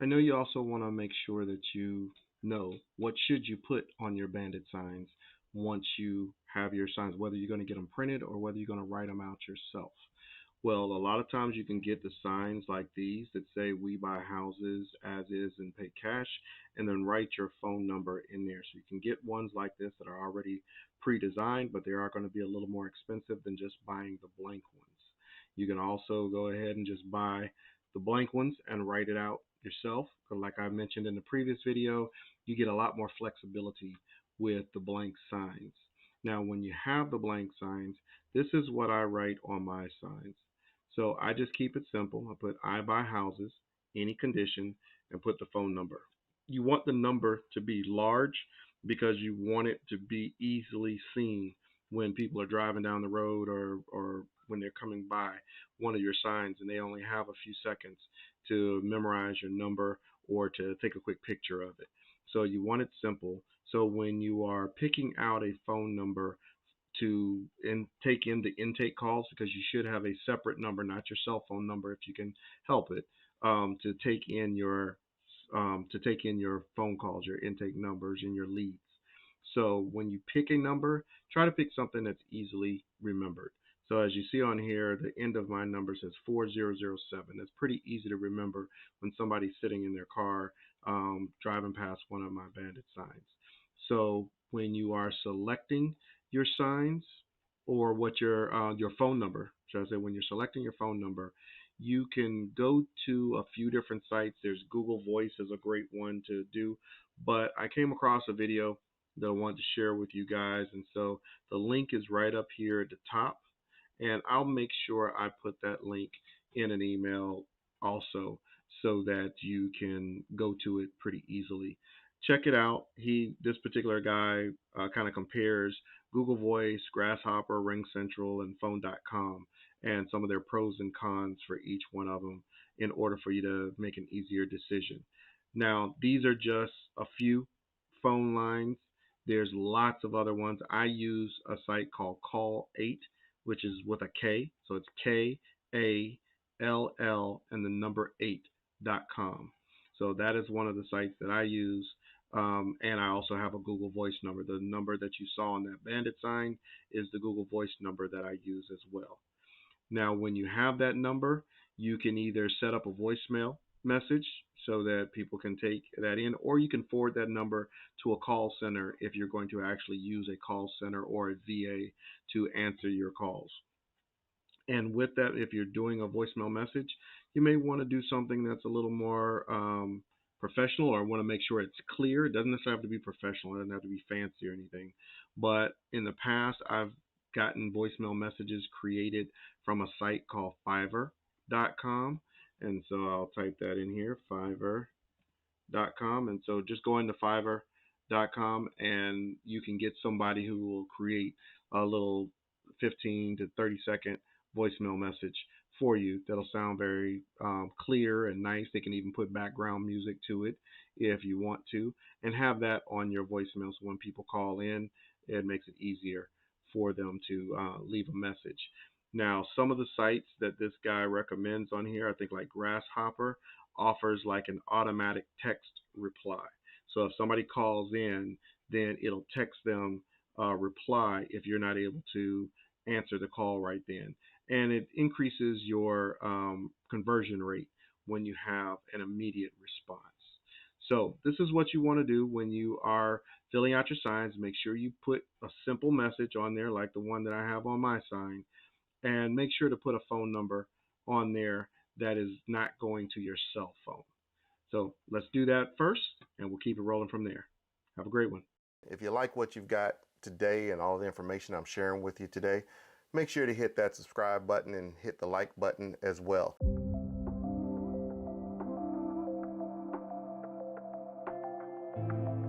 I know you also want to make sure that you know what should you put on your bandit signs once you have your signs, whether you're going to get them printed or whether you're going to write them out yourself. Well, a lot of times you can get the signs like these that say "We buy houses as is and pay cash," and then write your phone number in there. So you can get ones like this that are already pre-designed, but they are going to be a little more expensive than just buying the blank ones. You can also go ahead and just buy the blank ones and write it out yourself. Because like I mentioned in the previous video, you get a lot more flexibility with the blank signs. Now, when you have the blank signs, this is what I write on my signs. So I just keep it simple. I put "I buy houses, any condition," and put the phone number. You want the number to be large because you want it to be easily seen when people are driving down the road, or when they're coming by one of your signs and they only have a few seconds to memorize your number or to take a quick picture of it. So you want it simple. So when you are picking out a phone number to take in the intake calls, because you should have a separate number, not your cell phone number if you can help it, to take in your phone calls, your intake numbers, and your leads. So when you pick a number, try to pick something that's easily remembered. So as you see on here, the end of my number says 4007. That's pretty easy to remember when somebody's sitting in their car driving past one of my bandit signs. So when you are selecting your signs, or what your phone number, should I say, when you're selecting your phone number, you can go to a few different sites. There's Google Voice is a great one to do, but I came across a video that I wanted to share with you guys, and so the link is right up here at the top, and I'll make sure I put that link in an email also, so that you can go to it pretty easily. Check it out. This particular guy kind of compares Google Voice, Grasshopper, Ring Central, and Phone.com, and some of their pros and cons for each one of them in order for you to make an easier decision. Now, these are just a few phone lines. There's lots of other ones. I use a site called Call 8, which is with a K. So it's KALL and the number 8.com. So that is one of the sites that I use. And I also have a Google Voice number. The number that you saw on that bandit sign is the Google Voice number that I use as well. Now, when you have that number, you can either set up a voicemail message so that people can take that in, or you can forward that number to a call center if you're going to actually use a call center or a VA to answer your calls. And with that, if you're doing a voicemail message, you may want to do something that's a little more professional, or want to make sure it's clear. It doesn't necessarily have to be professional, it doesn't have to be fancy or anything. But in the past, I've gotten voicemail messages created from a site called Fiverr.com. And so I'll type that in here, Fiverr.com. And so just go into Fiverr.com and you can get somebody who will create a little 15 to 30-second voicemail message for you that'll sound very clear and nice. They can even put background music to it if you want to, and have that on your voicemail, so when people call in, it makes it easier for them to leave a message. Now, some of the sites that this guy recommends on here, I think like Grasshopper, offers like an automatic text reply. So if somebody calls in, then it'll text them a reply if you're not able to answer the call right then. And it increases your conversion rate when you have an immediate response. So this is what you want to do when you are filling out your signs. Make sure you put a simple message on there like the one that I have on my sign, and make sure to put a phone number on there that is not going to your cell phone. So let's do that first, and we'll keep it rolling from there. Have a great one. If you like what you've got today and all the information I'm sharing with you today, make sure to hit that subscribe button and hit the like button as well.